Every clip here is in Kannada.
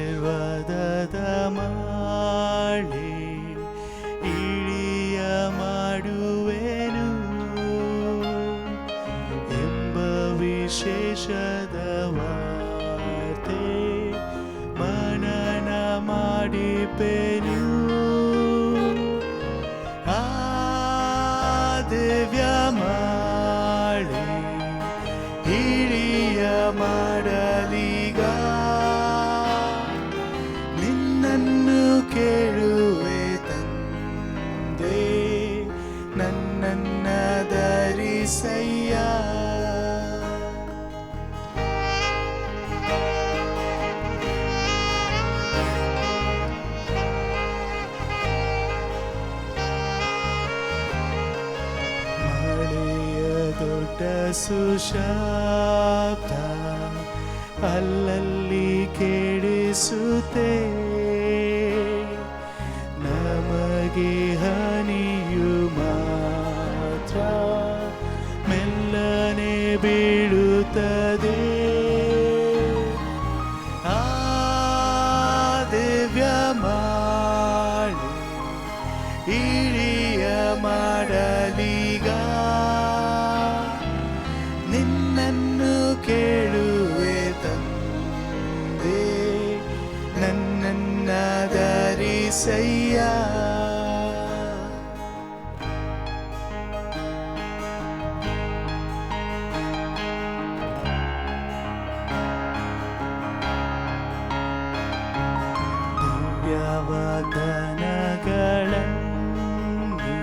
ಆಶೀರ್ವಾದದ ಮಾಳೆ ಇಳಿಯ ಮಾಡುವೆನು ಎಂಬ ವಿಶೇಷದ ವಾರ್ತೆ ಮನನ ಮಾಡಿಪೆನು. ಆ ದಿವ್ಯ ಮಾಳೆ ಇಳಿಯ ಮಾಡಲೀಗ ನಿನ್ನನ್ನು ಕೇಳುವೆ ತಂದೆ, ನನ್ನನ್ನ ಧರಿಸಯ್ಯ. ಮಳೆಯ ದೊಡ್ಡ ಸುಶಬ್ದ ಅಲ್ಲಲ್ಲಿ ಕೇಳಿಸುತ್ತೆ, ನಮಗೆ ಹನಿಯು ಮಾತ್ರ ಮೆಲ್ಲನೆ ಬೀಳುತ್ತದೆ. ಆ ದಿವ್ಯ ಮಾಳೆ ಇಳಿಯ ಮಾಡಲೀಗ ನಿನ್ನನ್ನು ಕೇಳುವೆ ತಂದೆ, ನನ್ನನ್ನ ಧರಿಸಯ್ಯ. ದಿವ್ಯವಾದನಗಳನ್ನು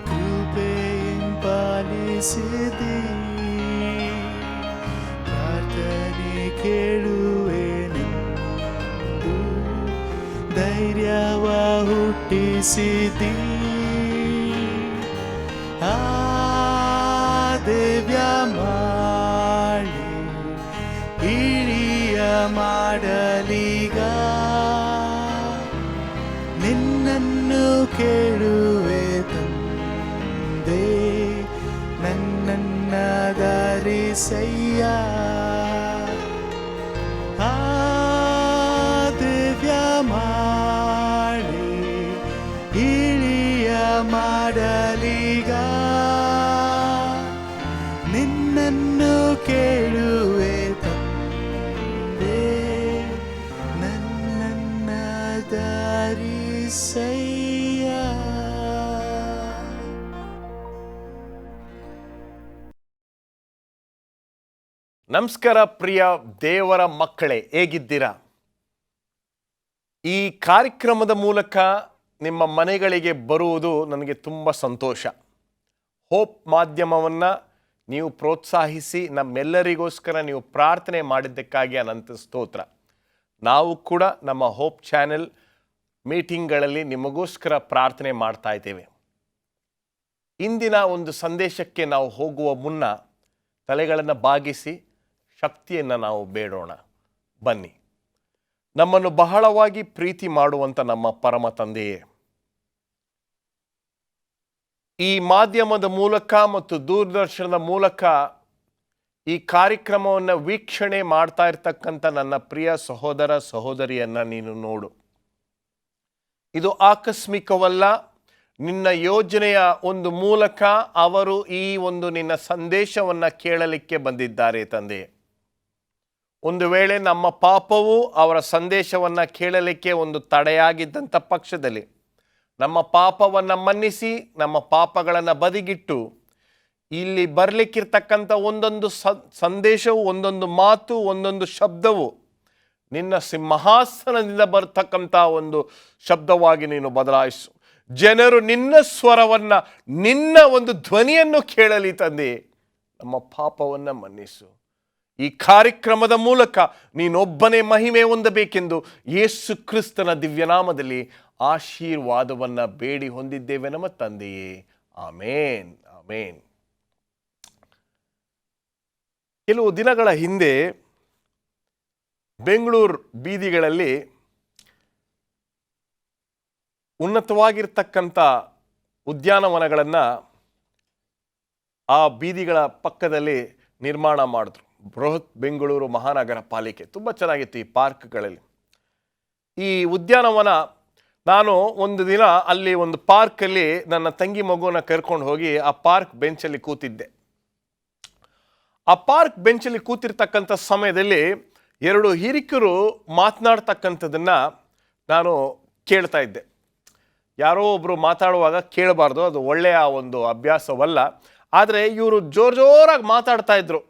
ಕೃಪೆಯಿಂದ ಪಾಲಿಸಿದಿ, ಪ್ರಾರ್ಥನೆ ಕೇಳುವೆನೆಂದು ಧೈರ್ಯವ ಹುಟ್ಟಿಸಿದಿ. ಆ ದಿವ್ಯ ಮಾಳೆ ಇಳಿಯ ಮಾಡಲೀಗ ನಿನ್ನನ್ನು ಕೇಳುವೆ ತಂದೆ, ನನ್ನನ್ನ ಧರಿಸಯ್ಯ. ಆ ದಿವ್ಯ ಮಾಳೆ ಇಳಿಯ ಮಾಡಲೀಗ ನಿನ್ನನ್ನು ಕೇಳುವೆ ತಂದೆ, ನನ್ನನ್ನ ಧರಿಸಯ್ಯ. ನಮಸ್ಕಾರ ಪ್ರಿಯ ದೇವರ ಮಕ್ಕಳೇ, ಹೇಗಿದ್ದೀರಾ? ಈ ಕಾರ್ಯಕ್ರಮದ ಮೂಲಕ ನಿಮ್ಮ ಮನೆಗಳಿಗೆ ಬರುವುದು ನನಗೆ ತುಂಬ ಸಂತೋಷ. ಹೋಪ್ ಮಾಧ್ಯಮವನ್ನು ನೀವು ಪ್ರೋತ್ಸಾಹಿಸಿ ನಮ್ಮೆಲ್ಲರಿಗೋಸ್ಕರ ನೀವು ಪ್ರಾರ್ಥನೆ ಮಾಡಿದ್ದಕ್ಕಾಗಿ ಅನಂತ ಸ್ತೋತ್ರ. ನಾವು ಕೂಡ ನಮ್ಮ ಹೋಪ್ ಚಾನೆಲ್ ಮೀಟಿಂಗ್ಗಳಲ್ಲಿ ನಿಮಗೋಸ್ಕರ ಪ್ರಾರ್ಥನೆ ಮಾಡ್ತಾ ಇದ್ದೇವೆ. ಇಂದಿನ ಒಂದು ಸಂದೇಶಕ್ಕೆ ನಾವು ಹೋಗುವ ಮುನ್ನ ತಲೆಗಳನ್ನು ಬಾಗಿಸಿ ಶಕ್ತಿಯನ್ನು ನಾವು ಬೇಡೋಣ. ಬನ್ನಿ. ನಮ್ಮನ್ನು ಬಹಳವಾಗಿ ಪ್ರೀತಿ ಮಾಡುವಂಥ ನಮ್ಮ ಪರಮ ತಂದೆಯೇ, ಈ ಮಾಧ್ಯಮದ ಮೂಲಕ ಮತ್ತು ದೂರದರ್ಶನದ ಮೂಲಕ ಈ ಕಾರ್ಯಕ್ರಮವನ್ನು ವೀಕ್ಷಣೆ ಮಾಡ್ತಾ ಇರ್ತಕ್ಕಂಥ ನನ್ನ ಪ್ರಿಯ ಸಹೋದರ ಸಹೋದರಿಯನ್ನು ನೀನು ನೋಡು. ಇದು ಆಕಸ್ಮಿಕವಲ್ಲ, ನಿನ್ನ ಯೋಜನೆಯ ಒಂದು ಮೂಲಕ ಅವರು ಈ ಒಂದು ನಿನ್ನ ಸಂದೇಶವನ್ನು ಕೇಳಲಿಕ್ಕೆ ಬಂದಿದ್ದಾರೆ ತಂದೆ. ಒಂದು ವೇಳೆ ನಮ್ಮ ಪಾಪವು ಅವರ ಸಂದೇಶವನ್ನು ಕೇಳಲಿಕ್ಕೆ ಒಂದು ತಡೆಯಾಗಿದ್ದಂಥ ಪಕ್ಷದಲ್ಲಿ ನಮ್ಮ ಪಾಪವನ್ನು ಮನ್ನಿಸಿ ನಮ್ಮ ಪಾಪಗಳನ್ನು ಬದಿಗಿಟ್ಟು ಇಲ್ಲಿ ಬರಲಿಕ್ಕಿರ್ತಕ್ಕಂಥ ಒಂದೊಂದು ಸಂದೇಶವು, ಒಂದೊಂದು ಮಾತು, ಒಂದೊಂದು ಶಬ್ದವು ನಿನ್ನ ಸಿಂಹಾಸನದಿಂದ ಬರ್ತಕ್ಕಂಥ ಒಂದು ಶಬ್ದವಾಗಿ ನೀನು ಬದಲಾಯಿಸು. ಜನರು ನಿನ್ನ ಸ್ವರವನ್ನು, ನಿನ್ನ ಒಂದು ಧ್ವನಿಯನ್ನು ಕೇಳಲಿ ತಂದೆ. ನಮ್ಮ ಪಾಪವನ್ನು ಮನ್ನಿಸು. ಈ ಕಾರ್ಯಕ್ರಮದ ಮೂಲಕ ನೀನೊಬ್ಬನೇ ಮಹಿಮೆ ಹೊಂದಬೇಕೆಂದು ಯೇಸು ಕ್ರಿಸ್ತನ ದಿವ್ಯನಾಮದಲ್ಲಿ ಆಶೀರ್ವಾದವನ್ನು ಬೇಡಿ ಹೊಂದಿದ್ದೇವೆ ನಮ್ಮ ತಂದೆಯೇ. ಆಮೇನ್, ಆಮೇನ್. ಕೆಲವು ದಿನಗಳ ಹಿಂದೆ ಬೆಂಗಳೂರು ಬೀದಿಗಳಲ್ಲಿ ಉನ್ನತವಾಗಿರ್ತಕ್ಕಂಥ ಉದ್ಯಾನವನಗಳನ್ನು ಆ ಬೀದಿಗಳ ಪಕ್ಕದಲ್ಲಿ ನಿರ್ಮಾಣ ಮಾಡಿದ್ರು. ಬೃಹತ್ ಬೆಂಗಳೂರು ಮಹಾನಗರ ಪಾಲಿಕೆ ತುಂಬ ಚೆನ್ನಾಗಿತ್ತು ಈ ಪಾರ್ಕ್ಗಳಲ್ಲಿ. ಈ ಉದ್ಯಾನವನ, ನಾನು ಒಂದು ದಿನ ಅಲ್ಲಿ ಒಂದು ಪಾರ್ಕಲ್ಲಿ ನನ್ನ ತಂಗಿ ಮಗುವನ್ನ ಕರ್ಕೊಂಡು ಹೋಗಿ ಆ ಪಾರ್ಕ್ ಬೆಂಚಲ್ಲಿ ಕೂತಿದ್ದೆ. ಆ ಪಾರ್ಕ್ ಬೆಂಚಲ್ಲಿ ಕೂತಿರ್ತಕ್ಕಂಥ ಸಮಯದಲ್ಲಿ ಎರಡು ಹಿರಿಕರು ಮಾತನಾಡ್ತಕ್ಕಂಥದ್ದನ್ನು ನಾನು ಕೇಳ್ತಾ ಇದ್ದೆ. ಯಾರೋ ಒಬ್ಬರು ಮಾತಾಡುವಾಗ ಕೇಳಬಾರ್ದು, ಅದು ಒಳ್ಳೆಯ ಒಂದು ಅಭ್ಯಾಸವಲ್ಲ. ಆದರೆ ಇವರು ಜೋರಾಗಿ ಮಾತಾಡ್ತಾ ಇದ್ರು.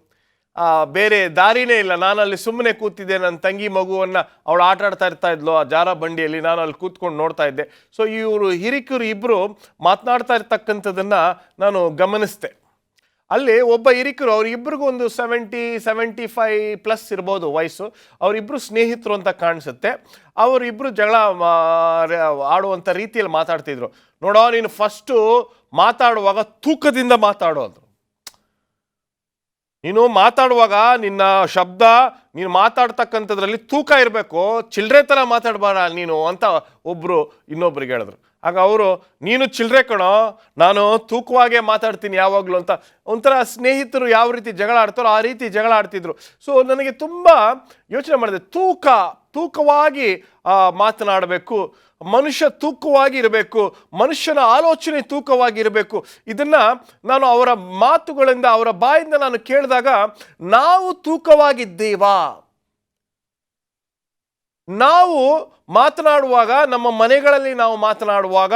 ಬೇರೆ ದಾರಿನೇ ಇಲ್ಲ. ನಾನು ಅಲ್ಲಿ ಸುಮ್ಮನೆ ಕೂತಿದ್ದೆ, ನನ್ನ ತಂಗಿ ಮಗುವನ್ನು ಅವಳು ಆಟ ಆಡ್ತಾ ಇರ್ತಾ ಇದ್ಲು ಆ ಜಾರ ಬಂಡಿಯಲ್ಲಿ, ನಾನು ಅಲ್ಲಿ ಕೂತ್ಕೊಂಡು ನೋಡ್ತಾ ಇದ್ದೆ. ಸೊ ಇವರು ಹಿರಿಕರು ಇಬ್ಬರು ಮಾತನಾಡ್ತಾ ಇರ್ತಕ್ಕಂಥದ್ದನ್ನು ನಾನು ಗಮನಿಸಿದೆ. ಅಲ್ಲಿ ಒಬ್ಬ ಹಿರಿಕರು, ಅವರಿಬ್ಬರಿಗೂ ಒಂದು 70-75+ ಇರ್ಬೋದು ವಯಸ್ಸು. ಅವರಿಬ್ಬರು ಸ್ನೇಹಿತರು ಅಂತ ಕಾಣಿಸುತ್ತೆ. ಅವರಿಬ್ಬರು ಜಗಳ ಆಡುವಂಥ ರೀತಿಯಲ್ಲಿ ಮಾತಾಡ್ತಿದ್ರು. ನೋಡೋ, ನೀನು ಫಸ್ಟು ಮಾತಾಡುವಾಗ ತೂಕದಿಂದ ಮಾತಾಡೋದು. ನೀನು ಮಾತಾಡುವಾಗ ನಿನ್ನ ಶಬ್ದ, ನೀನು ಮಾತಾಡ್ತಕ್ಕಂಥದ್ರಲ್ಲಿ ತೂಕ ಇರಬೇಕು, ಚಿಲ್ಲರೆ ಥರ ಮಾತಾಡಬಾರ ನೀನು ಅಂತ ಒಬ್ಬರು ಇನ್ನೊಬ್ರಿಗೆ ಹೇಳಿದ್ರು. ಆಗ ಅವರು, ನೀನು ಚಿಲ್ಲರೆ ಕಣೋ, ನಾನು ತೂಕವಾಗೇ ಮಾತಾಡ್ತೀನಿ ಯಾವಾಗಲೂ ಅಂತ. ಒಂಥರ ಸ್ನೇಹಿತರು ಯಾವ ರೀತಿ ಜಗಳ ಆಡ್ತಾರೋ ಆ ರೀತಿ ಜಗಳ ಆಡ್ತಿದ್ರು. ಸೊ ನನಗೆ ತುಂಬ ಯೋಚನೆ ಮಾಡಿದೆ, ತೂಕವಾಗಿ ಮಾತನಾಡಬೇಕು, ಮನುಷ್ಯ ತೂಕವಾಗಿ ಇರಬೇಕು, ಮನುಷ್ಯನ ಆಲೋಚನೆ ತೂಕವಾಗಿರಬೇಕು. ಇದನ್ನು ನಾನು ಅವರ ಮಾತುಗಳಿಂದ, ಅವರ ಬಾಯಿಂದ ನಾನು ಕೇಳಿದಾಗ, ನಾವು ತೂಕವಾಗಿದ್ದೀವಾ? ನಾವು ಮಾತನಾಡುವಾಗ, ನಮ್ಮ ಮನೆಗಳಲ್ಲಿ ನಾವು ಮಾತನಾಡುವಾಗ,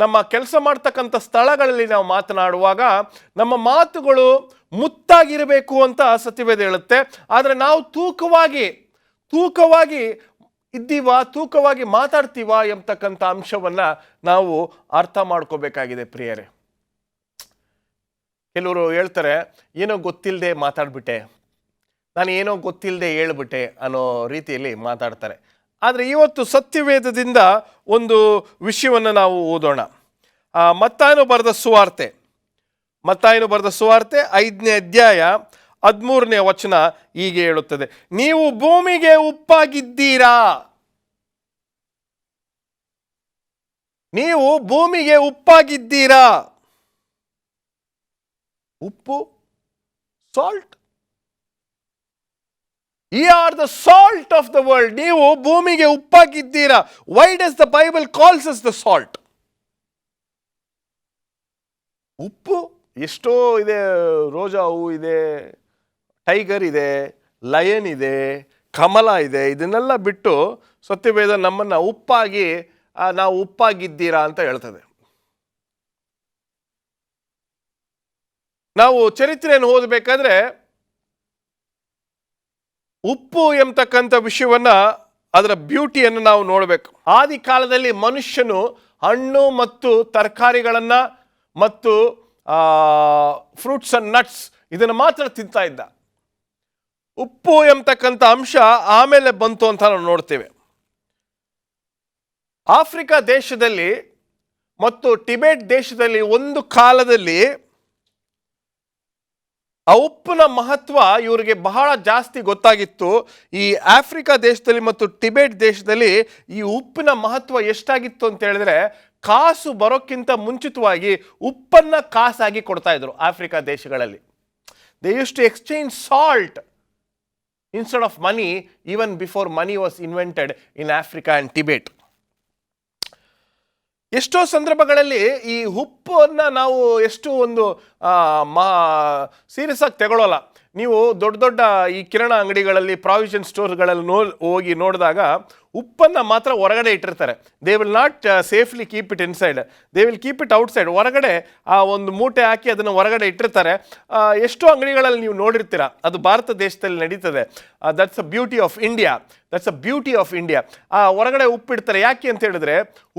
ನಮ್ಮ ಕೆಲಸ ಮಾಡ್ತಕ್ಕಂಥ ಸ್ಥಳಗಳಲ್ಲಿ ನಾವು ಮಾತನಾಡುವಾಗ ನಮ್ಮ ಮಾತುಗಳು ಮುತ್ತಾಗಿರಬೇಕು ಅಂತ ಸತ್ಯವೇದ ಹೇಳುತ್ತೆ. ಆದರೆ ನಾವು ತೂಕವಾಗಿ ಇದ್ದೀವಾ, ತೂಕವಾಗಿ ಮಾತಾಡ್ತೀವಾ ಎಂಬತಕ್ಕಂಥ ಅಂಶವನ್ನು ನಾವು ಅರ್ಥ ಮಾಡ್ಕೋಬೇಕಾಗಿದೆ ಪ್ರಿಯರೇ. ಕೆಲವರು ಹೇಳ್ತಾರೆ, ಏನೋ ಗೊತ್ತಿಲ್ಲದೆ ಮಾತಾಡ್ಬಿಟ್ಟೆ, ನಾನು ಏನೋ ಗೊತ್ತಿಲ್ಲದೆ ಹೇಳ್ಬಿಟ್ಟೆ ಅನ್ನೋ ರೀತಿಯಲ್ಲಿ ಮಾತಾಡ್ತಾರೆ. ಆದರೆ ಇವತ್ತು ಸತ್ಯವೇದದಿಂದ ಒಂದು ವಿಷಯವನ್ನು ನಾವು ಓದೋಣ. ಮತ್ತಾಯನು ಬರೆದ ಸುವಾರ್ತೆ 5ನೇ ಅಧ್ಯಾಯ 13ನೇ ವಚನ ಹೀಗೆ ಹೇಳುತ್ತದೆ, ನೀವು ಭೂಮಿಗೆ ಉಪ್ಪಾಗಿದ್ದೀರಾ. ನೀವು ಭೂಮಿಗೆ ಉಪ್ಪಾಗಿದ್ದೀರಾ. ಉಪ್ಪು, salt. Ye are the salt of the world. ನೀವು ಭೂಮಿಗೆ ಉಪ್ಪಾಗಿದ್ದೀರಾ. Why does the Bible calls us the salt? ಉಪ್ಪು ಎಷ್ಟೋ ಇದೆ. ರೋಜಾ ಹೂ ಇದೆ, ಟೈಗರ್ ಇದೆ, ಲಯನ್ ಇದೆ, ಕಮಲ ಇದೆ. ಇದನ್ನೆಲ್ಲ ಬಿಟ್ಟು ಸತ್ಯವೇದ ನಮ್ಮನ್ನು ಉಪ್ಪಾಗಿ, ನಾವು ಉಪ್ಪಾಗಿದ್ದೀರಾ ಅಂತ ಹೇಳ್ತದೆ. ನಾವು ಚರಿತ್ರೆಯನ್ನು ಓದಬೇಕಾದ್ರೆ ಉಪ್ಪು ಎಂಬತಕ್ಕಂಥ ವಿಷಯವನ್ನ, ಅದರ ಬ್ಯೂಟಿಯನ್ನು ನಾವು ನೋಡಬೇಕು. ಆದಿ ಕಾಲದಲ್ಲಿ ಮನುಷ್ಯನು ಹಣ್ಣು ಮತ್ತು ತರಕಾರಿಗಳನ್ನು ಮತ್ತು ಫ್ರೂಟ್ಸ್ ಅಂಡ್ ನಟ್ಸ್ ಇದನ್ನು ಮಾತ್ರ ತಿಂತಾ ಇದ್ದ. ಉಪ್ಪು ಎಂಬತಕ್ಕಂಥ ಅಂಶ ಆಮೇಲೆ ಬಂತು ಅಂತ ನಾವು ನೋಡ್ತೇವೆ. ಆಫ್ರಿಕಾ ದೇಶದಲ್ಲಿ ಮತ್ತು ಟಿಬೆಟ್ ದೇಶದಲ್ಲಿ ಒಂದು ಕಾಲದಲ್ಲಿ ಆ ಉಪ್ಪಿನ ಮಹತ್ವ ಇವರಿಗೆ ಬಹಳ ಜಾಸ್ತಿ ಗೊತ್ತಾಗಿತ್ತು. ಈ ಆಫ್ರಿಕಾ ದೇಶದಲ್ಲಿ ಮತ್ತು ಟಿಬೆಟ್ ದೇಶದಲ್ಲಿ ಈ ಉಪ್ಪಿನ ಮಹತ್ವ ಎಷ್ಟಾಗಿತ್ತು ಅಂತ ಹೇಳಿದ್ರೆ, ಕಾಸು ಬರೋಕ್ಕಿಂತ ಮುಂಚಿತವಾಗಿ ಉಪ್ಪನ್ನು ಕಾಸಾಗಿ ಕೊಡ್ತಾ ಇದ್ರು ಆಫ್ರಿಕಾ ದೇಶಗಳಲ್ಲಿ. They use to exchange salt instead of money even before money was invented in Africa and Tibet. ಎಷ್ಟೋ ಸಂದರ್ಭಗಳಲ್ಲಿ ಈ ಉಪ್ಪನ್ನು ನಾವು ಎಷ್ಟು ಒಂದು ಸೀರಿಯಸ್ ಆಗಿ ತಗೊಳ್ಳೋಲ್ಲ. ನೀವು ದೊಡ್ಡ ದೊಡ್ಡ ಈ ಕಿರಾಣ ಅಂಗಡಿಗಳಲ್ಲಿ, ಪ್ರಾವಿಷನ್ ಸ್ಟೋರ್ಗಳಲ್ಲಿ ಹೋಗಿ ನೋಡಿದಾಗ ಉಪ್ಪನ್ನು ಮಾತ್ರ ಹೊರಗಡೆ ಇಟ್ಟಿರ್ತಾರೆ. They will not safely keep it inside, they will keep it outside. ಹೊರಗಡೆ ಆ ಒಂದು ಮೂಟೆ ಹಾಕಿ ಅದನ್ನು ಹೊರಗಡೆ ಇಟ್ಟಿರ್ತಾರೆ. ಎಷ್ಟೋ ಅಂಗಡಿಗಳಲ್ಲಿ ನೀವು ನೋಡಿರ್ತೀರ. ಅದು ಭಾರತ ದೇಶದಲ್ಲಿ ನಡೀತದೆ. That's a beauty of India. ಹೊರಗಡೆ ಉಪ್ಪು ಇಡ್ತಾರೆ. ಯಾಕೆ ಅಂತ ಹೇಳಿದ್ರೆ,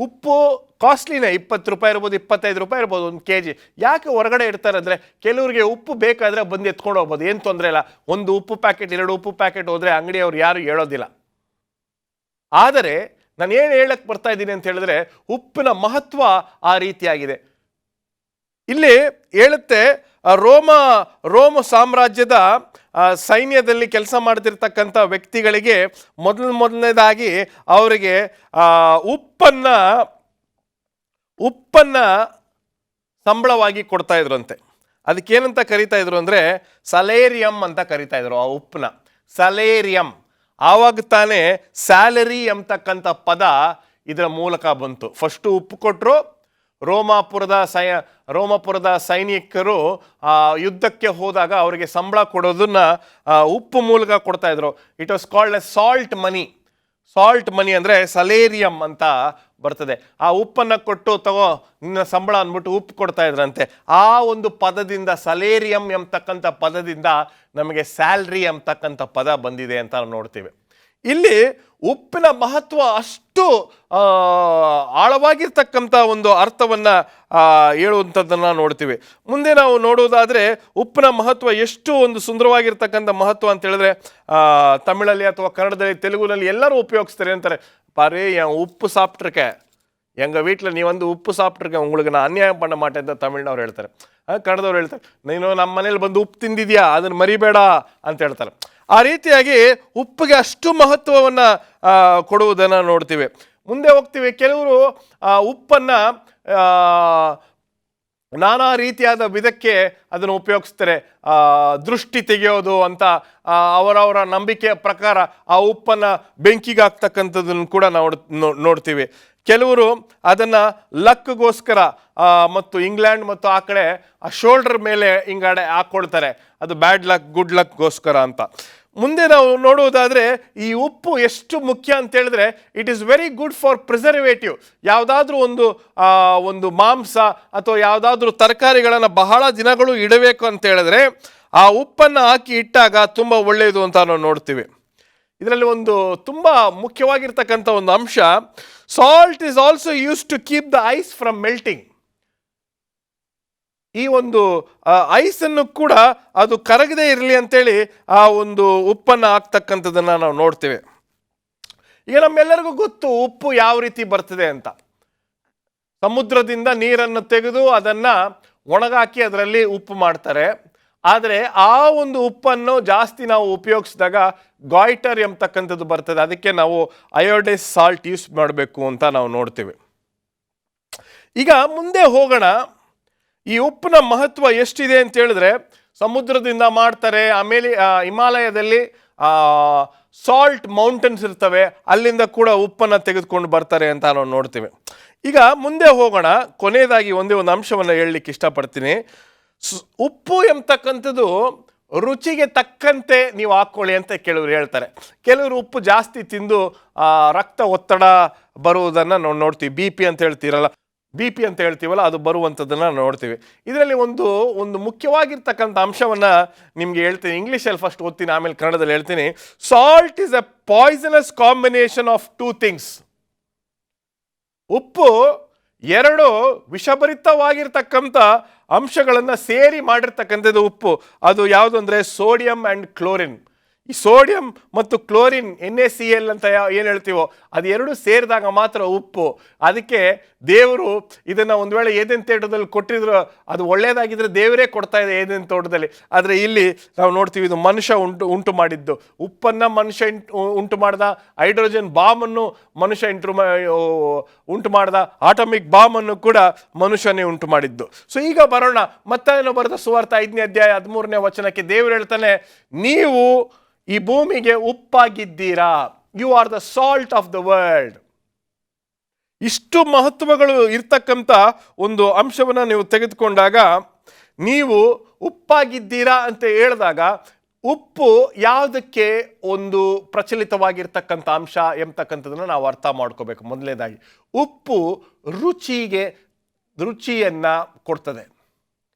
ಉಪ್ಪು ಕಾಸ್ಟ್ಲಿನೇ, 20 ರೂಪಾಯಿ ಇರ್ಬೋದು, 25 ರೂಪಾಯಿ ಇರ್ಬೋದು 1 kg. ಯಾಕೆ ಹೊರಗಡೆ ಇಡ್ತಾರೆ ಅಂದರೆ, ಕೆಲವರಿಗೆ ಉಪ್ಪು ಬೇಕಾದರೆ ಬಂದು ಎತ್ಕೊಂಡು ಹೋಗ್ಬೋದು, ಏನು ತೊಂದರೆ ಇಲ್ಲ. 1 ಉಪ್ಪು ಪ್ಯಾಕೆಟ್ 2 ಉಪ್ಪು ಪ್ಯಾಕೆಟ್ ಹೋದರೆ ಅಂಗಡಿಯವ್ರು ಯಾರು ಹೇಳೋದಿಲ್ಲ. ಆದರೆ ನಾನು ಏನು ಹೇಳಕ್ಕೆ ಬರ್ತಾ ಇದ್ದೀನಿ ಅಂತ ಹೇಳಿದ್ರೆ, ಉಪ್ಪಿನ ಮಹತ್ವ ಆ ರೀತಿಯಾಗಿದೆ. ಇಲ್ಲಿ ಹೇಳುತ್ತೆ, ರೋಮ ಸಾಮ್ರಾಜ್ಯದ ಸೈನ್ಯದಲ್ಲಿ ಕೆಲಸ ಮಾಡ್ತಿರ್ತಕ್ಕಂಥ ವ್ಯಕ್ತಿಗಳಿಗೆ ಮೊದಲನೇದಾಗಿ ಅವರಿಗೆ ಉಪ್ಪನ್ನು ಸಂಬಳವಾಗಿ ಕೊಡ್ತಾ ಇದ್ರಂತೆ. ಅದಕ್ಕೇನಂತ ಕರಿತಾ ಇದ್ರು ಅಂದರೆ, ಸಲೇರಿಯಂ ಅಂತ ಕರಿತಾ ಇದ್ರು ಆ ಉಪ್ಪನ್ನ. ಸಲೇರಿಯಂ ಆವಾಗ ತಾನೇ ಸ್ಯಾಲರಿ ಎಂಬತಕ್ಕಂಥ ಪದ ಇದರ ಮೂಲಕ ಬಂತು. ಫಸ್ಟು ಉಪ್ಪು ಕೊಟ್ಟರು, ರೋಮಾಪುರದ ಸೈನಿಕರು ಯುದ್ಧಕ್ಕೆ ಹೋದಾಗ ಅವರಿಗೆ ಸಂಬಳ ಕೊಡೋದನ್ನ ಉಪ್ಪು ಮೂಲಕ ಕೊಡ್ತಾ ಇದ್ರು. It was called a salt money ಅಂದರೆ ಸಲೇರಿಯಂ ಅಂತ ಬರ್ತದೆ. ಆ ಉಪ್ಪನ್ನು ಕೊಟ್ಟು ತಗೋ ನಿನ್ನ ಸಂಬಳ ಅಂದ್ಬಿಟ್ಟು ಉಪ್ಪು ಕೊಡ್ತಾ ಇದ್ರಂತೆ. ಆ ಒಂದು ಪದದಿಂದ, ಸಲೇರಿಯಂ ಎಂಬತಕ್ಕಂಥ ಪದದಿಂದ ನಮಗೆ ಸ್ಯಾಲ್ರಿ ಎಂಬತಕ್ಕಂಥ ಪದ ಬಂದಿದೆ ಅಂತ ನಾವು ನೋಡ್ತೀವಿ. ಇಲ್ಲಿ ಉಪ್ಪಿನ ಮಹತ್ವ ಅಷ್ಟು ಆಳವಾಗಿರ್ತಕ್ಕಂಥ ಒಂದು ಅರ್ಥವನ್ನು ಹೇಳುವಂಥದ್ದನ್ನು ನೋಡ್ತೀವಿ. ಮುಂದೆ ನಾವು ನೋಡುವುದಾದರೆ ಉಪ್ಪಿನ ಮಹತ್ವ ಎಷ್ಟು ಒಂದು ಸುಂದರವಾಗಿರ್ತಕ್ಕಂಥ ಮಹತ್ವ ಅಂತ ಹೇಳಿದ್ರೆ, ತಮಿಳಲ್ಲಿ ಅಥವಾ ಕನ್ನಡದಲ್ಲಿ, ತೆಲುಗುನಲ್ಲಿ ಎಲ್ಲರೂ ಉಪಯೋಗಿಸ್ತಾರೆ ಅಂತಾರೆ. பாரு என் உப்பு சாப்பிட்ருக்கேன், எங்கள் வீட்டில் நீ வந்து ಉಪ್ಪು ಸಾப்பிಟ್ருக்கேன், உங்களுக்கு ನಾನು ಅನ್ಯಾಯ பண்ண ಮಾಟೆ ಅಂತ ತಮಿಳ್ನವ್ರು ಹೇಳ್ತಾರೆ. ಕನ್ನಡದವ್ರು ಹೇಳ್ತಾರೆ, ನೀನು ನಮ್ಮ ಮನೇಲಿ ಬಂದು ಉಪ್ಪು ತಿಂದಿದ್ಯಾ, ಅದನ್ನು ಮರಿಬೇಡ ಅಂತ ಹೇಳ್ತಾರೆ. ಆ ರೀತಿಯಾಗಿ ಉಪ್ಪಿಗೆ ಅಷ್ಟು ಮಹತ್ವವನ್ನು ಕೊಡುವುದನ್ನು ನೋಡ್ತೀವಿ. ಮುಂದೆ ಹೋಗ್ತೀವಿ. ಕೆಲವರು ಉಪ್ಪನ್ನು ನಾನಾ ರೀತಿಯಾದ ವಿಧಕ್ಕೆ ಅದನ್ನು ಉಪಯೋಗಿಸ್ತಾರೆ. ದೃಷ್ಟಿ ತೆಗೆಯೋದು ಅಂತ ಅವರವರ ನಂಬಿಕೆಯ ಪ್ರಕಾರ ಆ ಉಪ್ಪನ್ನು ಬೆಂಕಿಗೆ ಹಾಕ್ತಕ್ಕಂಥದ್ದನ್ನು ಕೂಡ ನಾವು ನೋಡ್ತೀವಿ. ಕೆಲವರು ಅದನ್ನು ಲಕ್ಗೋಸ್ಕರ ಮತ್ತು ಇಂಗ್ಲೆಂಡ್ ಮತ್ತು ಆ ಕಡೆ ಆ ಶೋಲ್ಡರ್ ಮೇಲೆ ಹಿಂಗಡೆ ಹಾಕ್ಕೊಳ್ತಾರೆ, ಅದು ಬ್ಯಾಡ್ ಲಕ್ ಗುಡ್ ಲಕ್ಗೋಸ್ಕರ ಅಂತ. ಮುಂದೆ ನಾವು ನೋಡುವುದಾದರೆ ಈ ಉಪ್ಪು ಎಷ್ಟು ಮುಖ್ಯ ಅಂತ ಹೇಳಿದ್ರೆ, it is very good for preservative. ಯಾವುದಾದ್ರೂ ಒಂದು ಮಾಂಸ ಅಥವಾ ಯಾವುದಾದ್ರೂ ತರಕಾರಿಗಳನ್ನು ಬಹಳ ದಿನಗಳು ಇಡಬೇಕು ಅಂತ ಹೇಳಿದ್ರೆ ಆ ಉಪ್ಪನ್ನು ಹಾಕಿ ಇಟ್ಟಾಗ ತುಂಬ ಒಳ್ಳೆಯದು ಅಂತ ನಾವು ನೋಡ್ತೀವಿ. ಇದರಲ್ಲಿ ಒಂದು ತುಂಬ ಮುಖ್ಯವಾಗಿರ್ತಕ್ಕಂಥ ಒಂದು ಅಂಶ, salt is also use to keep the ice from melting. ಈ ಒಂದು ಐಸನ್ನು ಕೂಡ ಅದು ಕರಗದೇ ಇರಲಿ ಅಂತೇಳಿ ಆ ಒಂದು ಉಪ್ಪನ್ನು ಹಾಕ್ತಕ್ಕಂಥದ್ದನ್ನು ನಾವು ನೋಡ್ತೇವೆ. ಈಗ ನಮ್ಮೆಲ್ಲರಿಗೂ ಗೊತ್ತು ಉಪ್ಪು ಯಾವ ರೀತಿ ಬರ್ತದೆ ಅಂತ. ಸಮುದ್ರದಿಂದ ನೀರನ್ನು ತೆಗೆದು ಅದನ್ನು ಒಣಗಾಕಿ ಅದರಲ್ಲಿ ಉಪ್ಪು ಮಾಡ್ತಾರೆ. ಆದರೆ ಆ ಒಂದು ಉಪ್ಪನ್ನು ಜಾಸ್ತಿ ನಾವು ಉಪಯೋಗಿಸಿದಾಗ ಗಾಯ್ಟರ್ ಎಂಬತಕ್ಕಂಥದ್ದು ಬರ್ತದೆ. ಅದಕ್ಕೆ ನಾವು ಅಯೋಡೈಸ್ ಸಾಲ್ಟ್ ಯೂಸ್ ಮಾಡಬೇಕು ಅಂತ ನಾವು ನೋಡ್ತೀವಿ. ಈಗ ಮುಂದೆ ಹೋಗೋಣ. ಈ ಉಪ್ಪಿನ ಮಹತ್ವ ಎಷ್ಟಿದೆ ಅಂತ ಹೇಳಿದ್ರೆ, ಸಮುದ್ರದಿಂದ ಮಾಡ್ತಾರೆ. ಆಮೇಲೆ ಹಿಮಾಲಯದಲ್ಲಿ ಸಾಲ್ಟ್ ಮೌಂಟನ್ಸ್ ಇರ್ತವೆ, ಅಲ್ಲಿಂದ ಕೂಡ ಉಪ್ಪನ್ನು ತೆಗೆದುಕೊಂಡು ಬರ್ತಾರೆ ಅಂತ ನಾವು ನೋಡ್ತೀವಿ. ಈಗ ಮುಂದೆ ಹೋಗೋಣ. ಕೊನೆಯದಾಗಿ ಒಂದೇ ಒಂದು ಅಂಶವನ್ನು ಹೇಳಲಿಕ್ಕೆ ಇಷ್ಟಪಡ್ತೀನಿ. ಉಪ್ಪು ಎಂಬತಕ್ಕಂಥದ್ದು ರುಚಿಗೆ ತಕ್ಕಂತೆ ನೀವು ಹಾಕ್ಕೊಳ್ಳಿ ಅಂತ ಕೆಲವರು ಹೇಳ್ತಾರೆ. ಕೆಲವರು ಉಪ್ಪು ಜಾಸ್ತಿ ತಿಂದು ರಕ್ತ ಒತ್ತಡ ಬರುವುದನ್ನು ನಾವು ನೋಡ್ತೀವಿ. ಬಿ ಪಿ ಅಂತ ಹೇಳ್ತೀವಲ್ಲ, ಅದು ಬರುವಂಥದ್ದನ್ನು ನೋಡ್ತೀವಿ. ಇದರಲ್ಲಿ ಒಂದು ಮುಖ್ಯವಾಗಿರ್ತಕ್ಕಂಥ ಅಂಶವನ್ನು ನಿಮಗೆ ಹೇಳ್ತೀನಿ. ಇಂಗ್ಲೀಷಲ್ಲಿ ಫಸ್ಟ್ ಓದ್ತೀನಿ, ಆಮೇಲೆ ಕನ್ನಡದಲ್ಲಿ ಹೇಳ್ತೀನಿ. Salt is A poisonous combination of two things. ಉಪ್ಪು ಎರಡು ವಿಷಭರಿತವಾಗಿರ್ತಕ್ಕಂಥ ಅಂಶಗಳನ್ನು ಸೇರಿ ಮಾಡಿರ್ತಕ್ಕಂಥದ್ದು ಉಪ್ಪು. ಅದು ಯಾವುದು ಅಂದರೆ ಸೋಡಿಯಂ ಆ್ಯಂಡ್ ಕ್ಲೋರಿನ್. ಈ ಸೋಡಿಯಂ ಮತ್ತು ಕ್ಲೋರಿನ್ NaCl ಅಂತ ಏನು ಹೇಳ್ತೀವೋ ಅದು ಎರಡು ಸೇರಿದಾಗ ಮಾತ್ರ ಉಪ್ಪು. ಅದಕ್ಕೆ ದೇವರು ಇದನ್ನು ಒಂದು ವೇಳೆ ಏದೇನ್ ತೋಟದಲ್ಲಿ ಕೊಟ್ಟಿದ್ರು ಅದು ಒಳ್ಳೆಯದಾಗಿದ್ದರೆ ದೇವರೇ ಕೊಡ್ತಾ ಇದೆ ಏದೇನ್ ತೋಟದಲ್ಲಿ. ಆದರೆ ಇಲ್ಲಿ ನಾವು ನೋಡ್ತೀವಿ ಇದು ಮನುಷ್ಯ ಉಂಟು ಮಾಡಿದ್ದು. ಉಪ್ಪನ್ನು ಮನುಷ್ಯ ಉಂಟು ಮಾಡ್ದ, ಹೈಡ್ರೋಜನ್ ಬಾಂಬನ್ನು ಮನುಷ್ಯ ಉಂಟು ಮಾಡ್ದ, ಆಟಮಿಕ್ ಬಾಂಬನ್ನು ಕೂಡ ಮನುಷ್ಯನೇ ಉಂಟು ಮಾಡಿದ್ದು. ಸೊ ಈಗ ಬರೋಣ ಮತ್ತಾಯನು ಬರೆದ ಸುವಾರ್ತೆ 5ನೇ ಅಧ್ಯಾಯ 13ನೇ ವಚನಕ್ಕೆ. ದೇವರು ಹೇಳ್ತಾನೆ, ನೀವು ಈ ಭೂಮಿಗೆ ಉಪ್ಪಾಗಿದ್ದೀರಾ. You are the salt of the world. ಇಷ್ಟು ಮಹತ್ವಗಳು ಇರ್ತಕ್ಕಂಥ ಒಂದು ಅಂಶವನ್ನು ನೀವು ತೆಗೆದುಕೊಂಡಾಗ, ನೀವು ಉಪ್ಪಾಗಿದ್ದೀರಾ ಅಂತ ಹೇಳಿದಾಗ ಉಪ್ಪು ಯಾವುದಕ್ಕೆ ಒಂದು ಪ್ರಚಲಿತವಾಗಿರ್ತಕ್ಕಂಥ ಅಂಶ ಎಂಬತಕ್ಕಂಥದ್ದನ್ನು ನಾವು ಅರ್ಥ ಮಾಡ್ಕೋಬೇಕು. ಮೊದಲನೇದಾಗಿ ಉಪ್ಪು ರುಚಿಯನ್ನು ಕೊಡ್ತದೆ.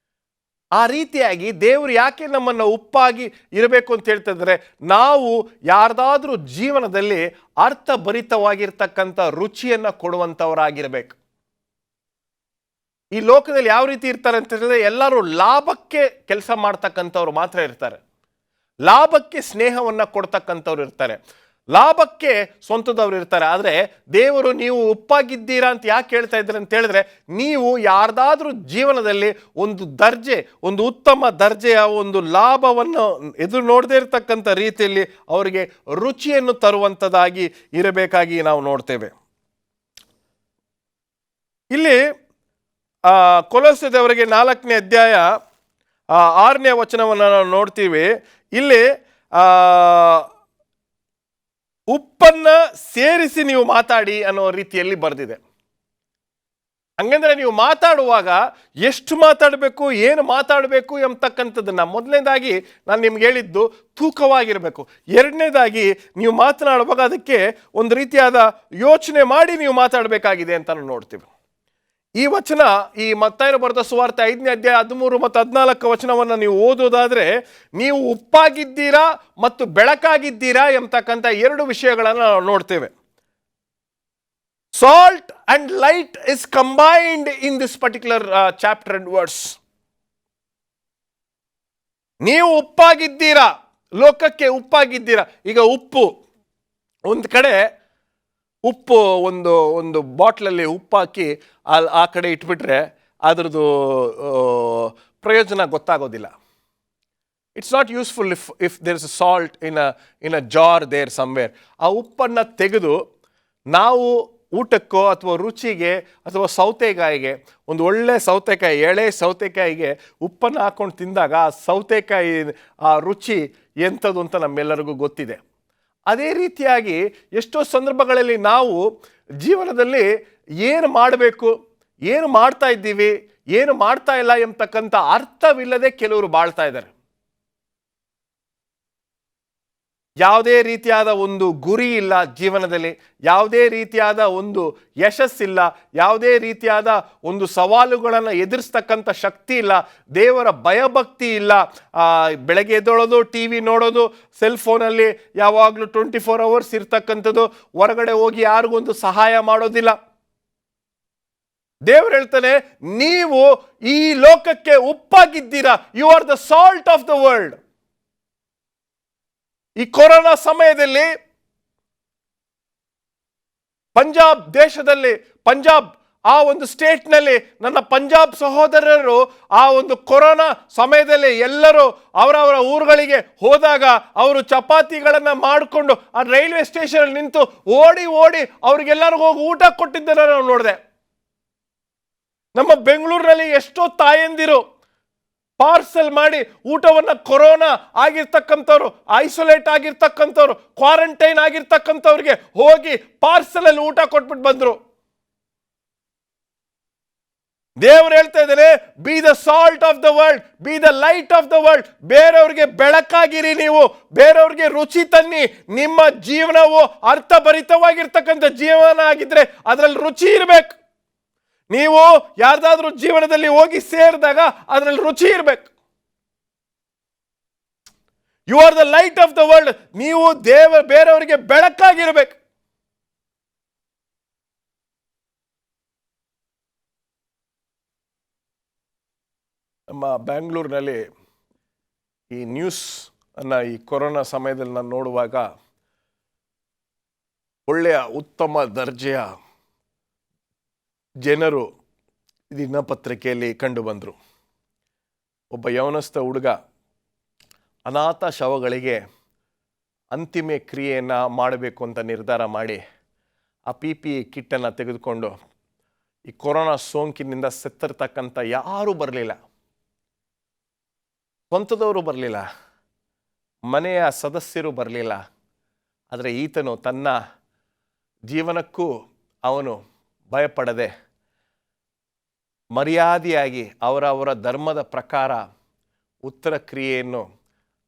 ಆ ರೀತಿಯಾಗಿ ದೇವರು ಯಾಕೆ ನಮ್ಮನ್ನು ಉಪ್ಪಾಗಿ ಇರಬೇಕು ಅಂತ ಹೇಳ್ತಿದ್ರೆ, ನಾವು ಯಾರ್ದಾದ್ರೂ ಜೀವನದಲ್ಲಿ ಅರ್ಥಭರಿತವಾಗಿರ್ತಕ್ಕಂಥ ರುಚಿಯನ್ನು ಕೊಡುವಂಥವರಾಗಿರ್ಬೇಕು. ಈ ಲೋಕದಲ್ಲಿ ಯಾವ ರೀತಿ ಇರ್ತಾರೆ ಅಂತ ಹೇಳಿದ್ರೆ, ಎಲ್ಲರೂ ಲಾಭಕ್ಕೆ ಕೆಲಸ ಮಾಡ್ತಕ್ಕಂಥವ್ರು ಮಾತ್ರ ಇರ್ತಾರೆ, ಲಾಭಕ್ಕೆ ಸ್ನೇಹವನ್ನು ಕೊಡ್ತಕ್ಕಂಥವ್ರು ಇರ್ತಾರೆ, ಲಾಭಕ್ಕೆ ಸ್ವಂತದವ್ರು ಇರ್ತಾರೆ. ಆದರೆ ದೇವರು ನೀವು ಉಪ್ಪಾಗಿದ್ದೀರಾ ಅಂತ ಯಾಕೆ ಹೇಳ್ತಾ ಇದ್ದಾರೆ ಅಂತ ಹೇಳಿದ್ರೆ, ನೀವು ಯಾರ್ದಾದ್ರೂ ಜೀವನದಲ್ಲಿ ಒಂದು ಉತ್ತಮ ದರ್ಜೆಯ ಒಂದು ಲಾಭವನ್ನು ಎದುರು ನೋಡದೇ ಇರತಕ್ಕಂಥ ರೀತಿಯಲ್ಲಿ ಅವರಿಗೆ ರುಚಿಯನ್ನು ತರುವಂಥದ್ದಾಗಿ ಇರಬೇಕಾಗಿ ನಾವು ನೋಡ್ತೇವೆ. ಇಲ್ಲಿ ಕೊಲೊಸ್ಸೆದವರಿಗೆ 4ನೇ ಅಧ್ಯಾಯ 6ನೇ ವಚನವನ್ನು ನಾವು ನೋಡ್ತೀವಿ. ಇಲ್ಲಿ ಉಪ್ಪನ್ನ ಸೇರಿಸಿ ನೀವು ಮಾತಾಡಿ ಅನ್ನೋ ರೀತಿಯಲ್ಲಿ ಬರೆದಿದೆ. ಹಂಗಂದ್ರೆ ನೀವು ಮಾತಾಡುವಾಗ ಎಷ್ಟು ಮಾತಾಡಬೇಕು, ಏನು ಮಾತಾಡಬೇಕು ಎಂಬತಕ್ಕಂಥದ್ದನ್ನು ಮೊದಲನೇದಾಗಿ ನಾನು ನಿಮ್ಗೆ ಹೇಳಿದ್ದು ತೂಕವಾಗಿರಬೇಕು. ಎರಡನೇದಾಗಿ ನೀವು ಮಾತನಾಡುವಾಗ ಅದಕ್ಕೆ ಒಂದು ರೀತಿಯಾದ ಯೋಚನೆ ಮಾಡಿ ನೀವು ಮಾತಾಡಬೇಕಾಗಿದೆ ಅಂತ ನಾವು ನೋಡ್ತೀವಿ. ಈ ವಚನ, ಈ ಮತ್ತಾಯನು ಬರೆದ ಸುವಾರ್ತೆ 5ನೇ ಅಧ್ಯಾಯ 13 ಮತ್ತು 14 ವಚನವನ್ನು ನೀವು ಓದೋದಾದ್ರೆ, ನೀವು ಉಪ್ಪಾಗಿದ್ದೀರಾ ಮತ್ತು ಬೆಳಕಾಗಿದ್ದೀರಾ ಎಂಬತಕ್ಕಂಥ ಎರಡು ವಿಷಯಗಳನ್ನು ನಾವು ನೋಡ್ತೇವೆ. Salt and light is combined in this particular chapter and words. ನೀವು ಉಪ್ಪಾಗಿದ್ದೀರಾ, ಲೋಕಕ್ಕೆ ಉಪ್ಪಾಗಿದ್ದೀರಾ. ಈಗ ಉಪ್ಪು ಒಂದು ಕಡೆ, ಉಪ್ಪು ಒಂದು ಬಾಟ್ಲಲ್ಲಿ ಉಪ್ಪು ಹಾಕಿ ಆ ಕಡೆ ಇಟ್ಬಿಟ್ರೆ ಅದರದ್ದು ಪ್ರಯೋಜನ ಗೊತ್ತಾಗೋದಿಲ್ಲ. It's not useful if there is a salt in a jar there somewhere. ಆ ಉಪ್ಪನ್ನು ತೆಗೆದು ನಾವು ಊಟಕ್ಕೋ ಅಥವಾ ರುಚಿಗೆ ಅಥವಾ ಸೌತೆಕಾಯಿಗೆ, ಒಂದು ಒಳ್ಳೆ ಸೌತೆಕಾಯಿ, ಎಳೆ ಸೌತೆಕಾಯಿಗೆ ಉಪ್ಪನ್ನು ಹಾಕೊಂಡು ತಿಂದಾಗ ಆ ಸೌತೆಕಾಯಿ ಆ ರುಚಿ ಎಂಥದ್ದು ಅಂತ ನಮ್ಮೆಲ್ಲರಿಗೂ ಗೊತ್ತಿದೆ. ಅದೇ ರೀತಿಯಾಗಿ ಎಷ್ಟೋ ಸಂದರ್ಭಗಳಲ್ಲಿ ನಾವು ಜೀವನದಲ್ಲಿ ಏನು ಮಾಡಬೇಕು, ಏನು ಮಾಡ್ತಾ ಇದ್ದೀವಿ, ಏನು ಮಾಡ್ತಾ ಇಲ್ಲ ಎಂಬತಕ್ಕಂಥ ಅರ್ಥವಿಲ್ಲದೆ ಕೆಲವರು ಬಾಳ್ತಾ ಇದ್ದಾರೆ. ಯಾವುದೇ ರೀತಿಯಾದ ಒಂದು ಗುರಿ ಇಲ್ಲ ಜೀವನದಲ್ಲಿ, ಯಾವುದೇ ರೀತಿಯಾದ ಒಂದು ಯಶಸ್ಸಿಲ್ಲ, ಯಾವುದೇ ರೀತಿಯಾದ ಒಂದು ಸವಾಲುಗಳನ್ನು ಎದುರಿಸ್ತಕ್ಕಂಥ ಶಕ್ತಿ ಇಲ್ಲ, ದೇವರ ಭಯಭಕ್ತಿ ಇಲ್ಲ. ಬೆಳಗ್ಗೆ ಎದ್ದೊಳೋದು, ಟಿ ವಿ ನೋಡೋದು, ಸೆಲ್ ಫೋನಲ್ಲಿ ಯಾವಾಗಲೂ 24 hours ಇರ್ತಕ್ಕಂಥದ್ದು, ಹೊರಗಡೆ ಹೋಗಿ ಯಾರಿಗೊಂದು ಸಹಾಯ ಮಾಡೋದಿಲ್ಲ. ದೇವರು ಹೇಳ್ತಾನೆ, ನೀವು ಈ ಲೋಕಕ್ಕೆ ಉಪ್ಪಾಗಿದ್ದೀರಾ. You are the salt of the world. ಈ ಕೊರೋನಾ ಸಮಯದಲ್ಲಿ ಪಂಜಾಬ್ ದೇಶದಲ್ಲಿ, ಪಂಜಾಬ್ ಆ ಒಂದು ಸ್ಟೇಟ್ನಲ್ಲಿ ನನ್ನ ಪಂಜಾಬ್ ಸಹೋದರರು ಆ ಒಂದು ಕೊರೋನಾ ಸಮಯದಲ್ಲಿ ಎಲ್ಲರೂ ಅವರವರ ಊರುಗಳಿಗೆ ಹೋದಾಗ ಅವರು ಚಪಾತಿಗಳನ್ನು ಮಾಡಿಕೊಂಡು ಆ ರೈಲ್ವೆ ಸ್ಟೇಷನ್ ನಿಂತು ಓಡಿ ಅವ್ರಿಗೆಲ್ಲರಿಗೂ ಹೋಗಿ ಊಟ ಕೊಟ್ಟಿದ್ದನ್ನು ನಾವು ನೋಡಿದೆ. ನಮ್ಮ ಬೆಂಗಳೂರಿನಲ್ಲಿ ಎಷ್ಟೋ ತಾಯಂದಿರು ಪಾರ್ಸಲ್ ಮಾಡಿ ಊಟವನ್ನು, ಕೊರೋನಾ ಆಗಿರ್ತಕ್ಕಂಥವ್ರು, ಐಸೋಲೇಟ್ ಆಗಿರ್ತಕ್ಕಂಥವ್ರು, ಕ್ವಾರಂಟೈನ್ ಆಗಿರ್ತಕ್ಕಂಥವ್ರಿಗೆ ಹೋಗಿ ಪಾರ್ಸಲಲ್ಲಿ ಊಟ ಕೊಟ್ಬಿಟ್ಟು ಬಂದರು. ದೇವರು ಹೇಳ್ತಾ ಇದ್ದಾರೆ, B the salt of the world, B the light of the world. ಬೇರೆಯವ್ರಿಗೆ ಬೆಳಕಾಗಿರಿ, ನೀವು ಬೇರೆಯವ್ರಿಗೆ ರುಚಿ ತನ್ನಿ. ನಿಮ್ಮ ಜೀವನವು ಅರ್ಥಭರಿತವಾಗಿರ್ತಕ್ಕಂಥ ಜೀವನ ಆಗಿದ್ರೆ ಅದರಲ್ಲಿ ರುಚಿ ಇರಬೇಕು. ನೀವು ಯಾರ್ದಾದ್ರೂ ಜೀವನದಲ್ಲಿ ಹೋಗಿ ಸೇರಿದಾಗ ಅದರಲ್ಲಿ ರುಚಿ ಇರಬೇಕು. You are the light of the world. ನೀವು ಬೇರೆಯವರಿಗೆ ಬೆಳಕಾಗಿರ್ಬೇಕು. ನಮ್ಮ ಬ್ಯಾಂಗ್ಳೂರಿನಲ್ಲಿ ಈ ನ್ಯೂಸ್ ಅನ್ನ ಈ ಕೊರೋನಾ ಸಮಯದಲ್ಲಿ ನಾನು ನೋಡುವಾಗ ಒಳ್ಳೆಯ ಉತ್ತಮ ದರ್ಜೆಯ ಜನರು ದಿನಪತ್ರಿಕೆಯಲ್ಲಿ ಕಂಡು ಬಂದರು. ಒಬ್ಬ ಯೌವನಸ್ಥ ಹುಡುಗ ಅನಾಥ ಶವಗಳಿಗೆ ಅಂತಿಮ ಕ್ರಿಯೆಯನ್ನು ಮಾಡಬೇಕು ಅಂತ ನಿರ್ಧಾರ ಮಾಡಿ ಆ PPE ಕಿಟ್ಟನ್ನು ತೆಗೆದುಕೊಂಡು ಈ ಕೊರೋನಾ ಸೋಂಕಿನಿಂದ ಸತ್ತಿರ್ತಕ್ಕಂಥ ಯಾರೂ ಬರಲಿಲ್ಲ, ಸ್ವಂತದವರು ಬರಲಿಲ್ಲ, ಮನೆಯ ಸದಸ್ಯರು ಬರಲಿಲ್ಲ. ಆದರೆ ಈತನು ತನ್ನ ಜೀವನಕ್ಕೂ ಅವನು ಭಯಪಡದೆ ಮರ್ಯಾದೆಯಾಗಿ ಅವರವರ ಧರ್ಮದ ಪ್ರಕಾರ ಉತ್ತರ ಕ್ರಿಯೆಯನ್ನು,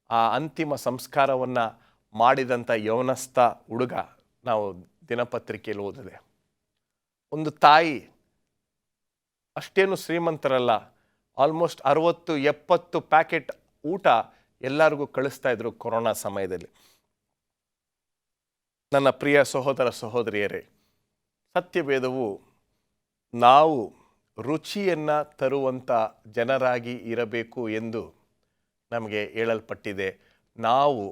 ಆ ಅಂತಿಮ ಸಂಸ್ಕಾರವನ್ನು ಮಾಡಿದಂಥ ಯೌವನಸ್ಥ ಹುಡುಗ ನಾವು ದಿನಪತ್ರಿಕೆಯಲ್ಲಿ ಓದಿದೆ. ಒಂದು ತಾಯಿ, ಅಷ್ಟೇನು ಶ್ರೀಮಂತರಲ್ಲ, ಆಲ್ಮೋಸ್ಟ್ 60-70 ಪ್ಯಾಕೆಟ್ ಊಟ ಎಲ್ಲರಿಗೂ ಕಳಿಸ್ತಾ ಇದ್ರು ಕೊರೋನಾ ಸಮಯದಲ್ಲಿ. ನನ್ನ ಪ್ರಿಯ ಸಹೋದರ ಸಹೋದರಿಯರೇ, ಸತ್ಯವೇದವು ನಾವು ರುಚಿಯನ್ನು ತರುವಂಥ ಜನರಾಗಿ ಇರಬೇಕು ಎಂದು ನಮಗೆ ಹೇಳಲ್ಪಟ್ಟಿದೆ. ನಾವು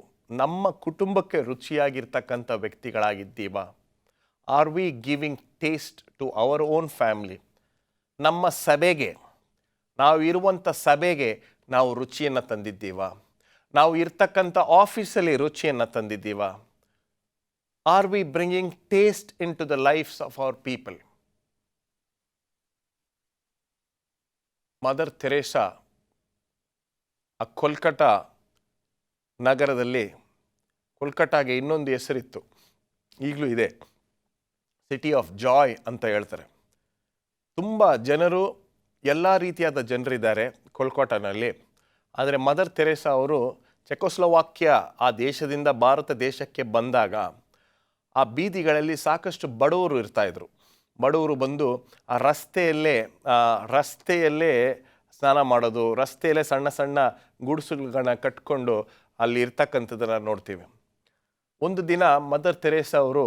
ನಮ್ಮ ಕುಟುಂಬಕ್ಕೆ ರುಚಿಯಾಗಿರ್ತಕ್ಕಂಥ ವ್ಯಕ್ತಿಗಳಾಗಿದ್ದೀವಾ? Are we giving taste to our own family? ನಮ್ಮ ಸಭೆಗೆ, ನಾವು ಇರುವಂಥ ಸಭೆಗೆ ನಾವು ರುಚಿಯನ್ನು ತಂದಿದ್ದೀವಾ? ನಾವು ಇರ್ತಕ್ಕಂಥ ಆಫೀಸಲ್ಲಿ ರುಚಿಯನ್ನು ತಂದಿದ್ದೀವಾ? Are we bringing taste in to the lives of our people? Mother Teresa ಆ ಕೋಲ್ಕತ್ತಾ ನಗರದಲ್ಲಿ, ಕೋಲ್ಕತ್ತಾಗೆ ಇನ್ನೊಂದು ಹೆಸರಿತ್ತು, ಈಗಲೂ ಇದೆ. ಸಿಟಿ ಆಫ್ ಜಾಯ್ ಅಂತ ಹೇಳ್ತಾರೆ. ತುಂಬ ಜನರು, ಎಲ್ಲ ರೀತಿಯಾದ ಜನರಿದ್ದಾರೆ ಕೋಲ್ಕತ್ತಾನಲ್ಲಿ. ಆದರೆ ಮದರ್ ತೆರೇಸಾ ಅವರು ಚೆಕೋಸ್ಲೋವಾಕ್ಯ ಆ ದೇಶದಿಂದ ಭಾರತ ದೇಶಕ್ಕೆ ಬಂದಾಗ ಆ ಬೀದಿಗಳಲ್ಲಿ ಸಾಕಷ್ಟು ಬಡವರು ಇರ್ತಾಯಿದ್ರು. ಬಡವರು ಬಂದು ಆ ರಸ್ತೆಯಲ್ಲೇ ಸ್ನಾನ ಮಾಡೋದು, ರಸ್ತೆಯಲ್ಲೇ ಸಣ್ಣ ಸಣ್ಣ ಗುಡಿಸಲುಗಳನ್ನ ಕಟ್ಕೊಂಡು ಅಲ್ಲಿ ಇರ್ತಕ್ಕಂಥದ್ದನ್ನು ನೋಡ್ತೀವಿ. ಒಂದು ದಿನ ಮದರ್ ತೆರೇಸಾ ಅವರು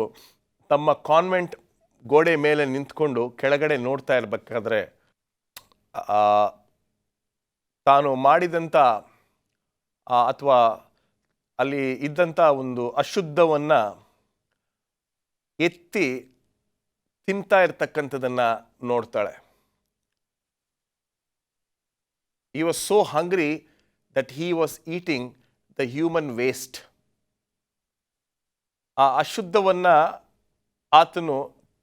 ತಮ್ಮ ಕಾನ್ವೆಂಟ್ ಗೋಡೆ ಮೇಲೆ ನಿಂತ್ಕೊಂಡು ಕೆಳಗಡೆ ನೋಡ್ತಾ ಇರಬೇಕಾದ್ರೆ ತಾನು ಮಾಡಿದಂಥ ಅಥವಾ ಅಲ್ಲಿ ಇದ್ದಂಥ ಒಂದು ಅಶುದ್ಧವನ್ನು ಎತ್ತಿ ತಿಂತಾ ಇರ್ತಕ್ಕಂಥದ್ದನ್ನು ನೋಡ್ತಾಳೆ. He was so hungry that he was eating the human waste. ಆ ಅಶುದ್ಧವನ್ನು ಆತನು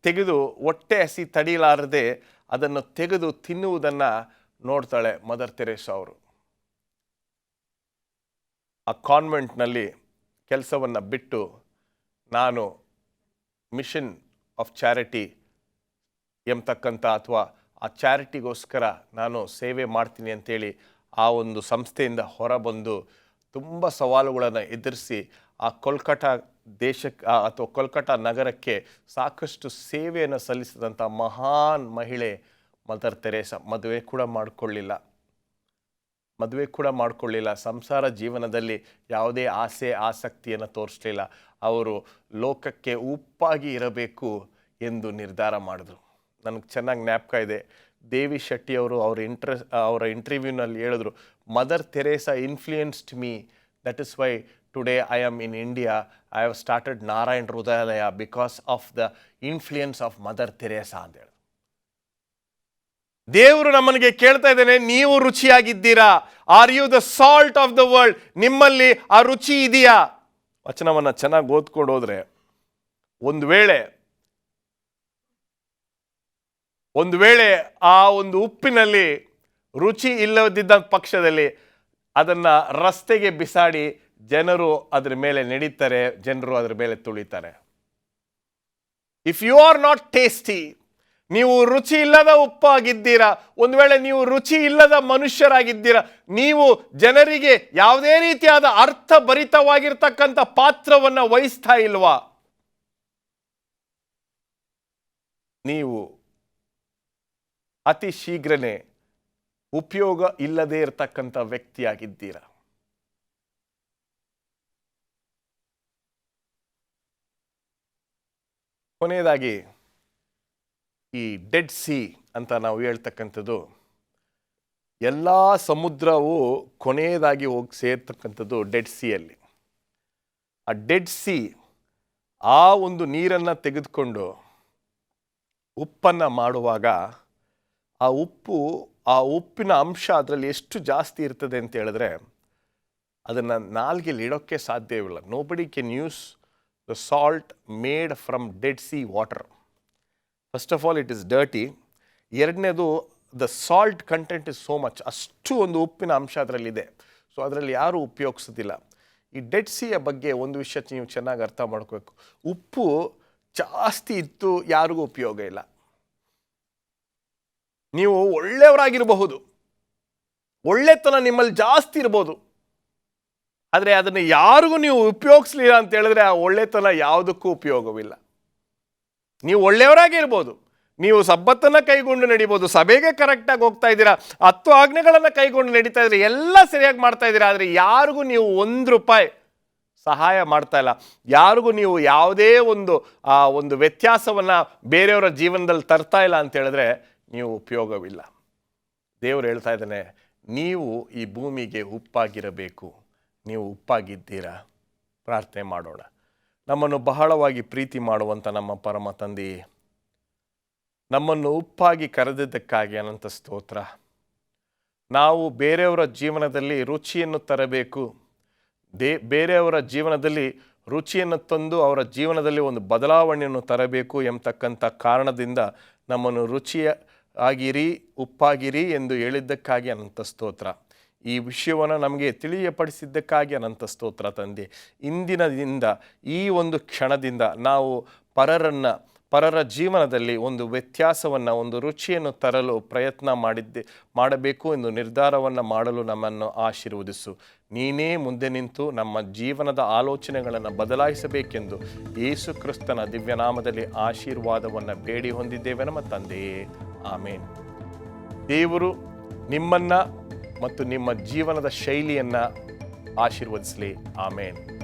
ತೆಗೆದು, ಹೊಟ್ಟೆ ಹಸಿ ತಡೆಯಲಾರದೆ ಅದನ್ನು ತೆಗೆದು ತಿನ್ನುವುದನ್ನು ನೋಡ್ತಾಳೆ ಮದರ್ ತೆರೇಸಾ ಅವರು. ಆ ಕಾನ್ವೆಂಟ್ನಲ್ಲಿ ಕೆಲಸವನ್ನು ಬಿಟ್ಟು ನಾನು ಮಿಷನ್ ಆಫ್ ಚಾರಿಟಿ ಎಂಬತಕ್ಕಂಥ ಅಥವಾ ಆ ಚಾರಿಟಿಗೋಸ್ಕರ ನಾನು ಸೇವೆ ಮಾಡ್ತೀನಿ ಅಂತೇಳಿ ಆ ಒಂದು ಸಂಸ್ಥೆಯಿಂದ ಹೊರಬಂದು ತುಂಬ ಸವಾಲುಗಳನ್ನು ಎದುರಿಸಿ ಆ ಕೋಲ್ಕತ್ತಾ ದೇಶಕ್ಕೆ ಅಥವಾ ಕೋಲ್ಕತ್ತಾ ನಗರಕ್ಕೆ ಸಾಕಷ್ಟು ಸೇವೆಯನ್ನು ಸಲ್ಲಿಸಿದಂಥ ಮಹಾನ್ ಮಹಿಳೆ ಮದರ್ ತೆರೇಸಾ. ಮದುವೆ ಕೂಡ ಮಾಡಿಕೊಳ್ಳಿಲ್ಲ. ಸಂಸಾರ ಜೀವನದಲ್ಲಿ ಯಾವುದೇ ಆಸೆ ಆಸಕ್ತಿಯನ್ನು ತೋರಿಸಲಿಲ್ಲ. ಅವರು ಲೋಕಕ್ಕೆ ಉಪ್ಪಾಗಿ ಇರಬೇಕು ಎಂದು ನಿರ್ಧಾರ ಮಾಡಿದ್ರು. ನನಗೆ ಚೆನ್ನಾಗಿ ಜ್ಞಾಪಕ ಇದೆ, ದೇವಿ ಶೆಟ್ಟಿ ಅವರು ಅವರ ಇಂಟರ್ವ್ಯೂನಲ್ಲಿ ಹೇಳಿದ್ರು, Mother Teresa influenced me, that is why today I am in India, I have started Narayan Hrudayalaya because of the influence of Mother Teresa ಅಂತ ಹೇಳಿ. ದೇವರು ನಮ್ಮನಿಗೆ ಕೇಳ್ತಾ ಇದ್ದಾನೆ, ನೀವು ರುಚಿಯಾಗಿದ್ದೀರಾ? Are you the salt of the world? ನಿಮ್ಮಲ್ಲಿ ಆ ರುಚಿ ಇದೆಯಾ? ವಚನವನ್ನು ಚೆನ್ನಾಗಿ ಓದ್ಕೊಂಡು ಹೋದ್ರೆ, ಒಂದು ವೇಳೆ ಆ ಒಂದು ಉಪ್ಪಿನಲ್ಲಿ ರುಚಿ ಇಲ್ಲದಿದ್ದ ಪಕ್ಷದಲ್ಲಿ ಅದನ್ನು ರಸ್ತೆಗೆ ಬಿಸಾಡಿ ಜನರು ಅದರ ಮೇಲೆ ನಡೀತಾರೆ, ಜನರು ಅದರ ಮೇಲೆ ತುಳಿತಾರೆ. If you are not tasty, ನೀವು ರುಚಿ ಇಲ್ಲದ ಉಪ್ಪಾಗಿದ್ದೀರಾ, ಒಂದು ವೇಳೆ ನೀವು ರುಚಿ ಇಲ್ಲದ ಮನುಷ್ಯರಾಗಿದ್ದೀರಾ, ನೀವು ಜನರಿಗೆ ಯಾವುದೇ ರೀತಿಯಾದ ಅರ್ಥಭರಿತವಾಗಿರ್ತಕ್ಕಂಥ ಪಾತ್ರವನ್ನು ವಹಿಸ್ತಾ ಇಲ್ವಾ, ನೀವು ಅತಿ ಶೀಘ್ರನೇ ಉಪಯೋಗ ಇಲ್ಲದೆ ಇರತಕ್ಕಂಥ ವ್ಯಕ್ತಿಯಾಗಿದ್ದೀರಾ. ಕೊನೆಯದಾಗಿ ಈ ಡೆಡ್ ಸಿ ಅಂತ ನಾವು ಹೇಳ್ತಕ್ಕಂಥದ್ದು, ಎಲ್ಲ ಸಮುದ್ರವು ಕೊನೆಯದಾಗಿ ಹೋಗಿ ಸೇರ್ತಕ್ಕಂಥದ್ದು ಡೆಡ್ ಸಿಯಲ್ಲಿ. ಆ ಡೆಡ್ ಸಿ ಆ ಒಂದು ನೀರನ್ನು ತೆಗೆದುಕೊಂಡು ಉಪ್ಪನ್ನು ಮಾಡುವಾಗ ಆ ಉಪ್ಪಿನ ಅಂಶ ಅದರಲ್ಲಿ ಎಷ್ಟು ಜಾಸ್ತಿ ಇರ್ತದೆ ಅಂತ ಹೇಳಿದ್ರೆ ಅದನ್ನು ನಾಲ್ಗೆಲಿ ಇಡೋಕ್ಕೆ ಸಾಧ್ಯವಿಲ್ಲ. Nobody can use the salt made from Dead Sea water. First of all it is dirty. ಎರಡನೇದು, the salt content is so much, ಅಷ್ಟು ಒಂದು ಉಪ್ಪಿನ ಅಂಶ ಅದರಲ್ಲಿದೆ. ಸೊ ಅದರಲ್ಲಿ ಯಾರೂ ಉಪಯೋಗಿಸೋದಿಲ್ಲ. ಈ ಡೆಡ್ ಸಿಯ ಬಗ್ಗೆ ಒಂದು ವಿಷಯ ನೀವು ಚೆನ್ನಾಗಿ ಅರ್ಥ ಮಾಡ್ಕೋಬೇಕು. ಉಪ್ಪು ಜಾಸ್ತಿ ಇತ್ತು ಯಾರಿಗೂ ಉಪಯೋಗ ಇಲ್ಲ. ನೀವು ಒಳ್ಳೆಯವರಾಗಿರಬಹುದು, ಒಳ್ಳೆತನ ನಿಮ್ಮಲ್ಲಿ ಜಾಸ್ತಿ ಇರ್ಬೋದು, ಆದರೆ ಅದನ್ನು ಯಾರಿಗೂ ನೀವು ಉಪಯೋಗಿಸ್ಲಿಲ್ಲ ಅಂತ ಹೇಳಿದ್ರೆ ಆ ಒಳ್ಳೆತನ ಯಾವುದಕ್ಕೂ ಉಪಯೋಗವಿಲ್ಲ. ನೀವು ಒಳ್ಳೆಯವರಾಗಿರ್ಬೋದು, ನೀವು ಸಬ್ಬತ್ತನ್ನು ಕೈಗೊಂಡು ನಡಿಬೋದು, ಸಭೆಗೆ ಕರೆಕ್ಟಾಗಿ ಹೋಗ್ತಾ ಇದ್ದೀರಾ, 10 ಆಜ್ಞೆಗಳನ್ನು ಕೈಗೊಂಡು ನಡೀತಾ ಇದ್ದೀರಾ, ಎಲ್ಲ ಸರಿಯಾಗಿ ಮಾಡ್ತಾ ಇದ್ದೀರಾ, ಆದರೆ ಯಾರಿಗೂ ನೀವು ₹1 ಸಹಾಯ ಮಾಡ್ತಾ ಇಲ್ಲ, ಯಾರಿಗೂ ನೀವು ಯಾವುದೇ ಒಂದು ವ್ಯತ್ಯಾಸವನ್ನು ಬೇರೆಯವರ ಜೀವನದಲ್ಲಿ ತರ್ತಾ ಇಲ್ಲ ಅಂತ ಹೇಳಿದ್ರೆ ನೀವು ಉಪಯೋಗವಿಲ್ಲ. ದೇವರು ಹೇಳ್ತಾ ಇದ್ದಾನೆ, ನೀವು ಈ ಭೂಮಿಗೆ ಉಪ್ಪಾಗಿರಬೇಕು. ನೀವು ಉಪ್ಪಾಗಿದ್ದೀರಾ? ಪ್ರಾರ್ಥನೆ ಮಾಡೋಣ. ನಮ್ಮನ್ನು ಬಹಳವಾಗಿ ಪ್ರೀತಿ ಮಾಡುವಂಥ ನಮ್ಮ ಪರಮ ತಂದೆಯೇ, ನಮ್ಮನ್ನು ಉಪ್ಪಾಗಿ ಕರೆದಿದ್ದಕ್ಕಾಗಿ ಅನಂತ ಸ್ತೋತ್ರ. ನಾವು ಬೇರೆಯವರ ಜೀವನದಲ್ಲಿ ರುಚಿಯನ್ನು ತರಬೇಕು, ಬೇರೆಯವರ ಜೀವನದಲ್ಲಿ ರುಚಿಯನ್ನು ತಂದು ಅವರ ಜೀವನದಲ್ಲಿ ಒಂದು ಬದಲಾವಣೆಯನ್ನು ತರಬೇಕು ಎಂಬತಕ್ಕಂಥ ಕಾರಣದಿಂದ ನಮ್ಮನ್ನು ರುಚಿಯಾಗಿರಿ, ಉಪ್ಪಾಗಿರಿ ಎಂದು ಹೇಳಿದ್ದಕ್ಕಾಗಿ ಅನಂತ ಸ್ತೋತ್ರ. ಈ ವಿಷಯವನ್ನು ನಮಗೆ ತಿಳಿಯಪಡಿಸಿದ್ದಕ್ಕಾಗಿ ಅನಂತ ಸ್ತೋತ್ರ ತಂದೆ. ಇಂದಿನದಿಂದ ಈ ಒಂದು ಕ್ಷಣದಿಂದ ನಾವು ಪರರ ಜೀವನದಲ್ಲಿ ಒಂದು ವ್ಯತ್ಯಾಸವನ್ನು, ಒಂದು ರುಚಿಯನ್ನು ತರಲು ಪ್ರಯತ್ನ ಮಾಡಬೇಕು ಎಂದು ನಿರ್ಧಾರವನ್ನು ಮಾಡಲು ನಮ್ಮನ್ನು ಆಶೀರ್ವದಿಸು. ನೀನೇ ಮುಂದೆ ನಿಂತು ನಮ್ಮ ಜೀವನದ ಆಲೋಚನೆಗಳನ್ನು ಬದಲಾಯಿಸಬೇಕೆಂದು ಯೇಸು ಕ್ರಿಸ್ತನ ದಿವ್ಯನಾಮದಲ್ಲಿ ಆಶೀರ್ವಾದವನ್ನು ಬೇಡಿ ಹೊಂದಿದ್ದೇವೆ ನಮ್ಮ ತಂದೆಯೇ, ಆಮೇನ್. ದೇವರು ನಿಮ್ಮನ್ನು ಮತ್ತು ನಿಮ್ಮ ಜೀವನದ ಶೈಲಿಯನ್ನು ಆಶೀರ್ವದಿಸಲಿ. ಆಮೇನ್.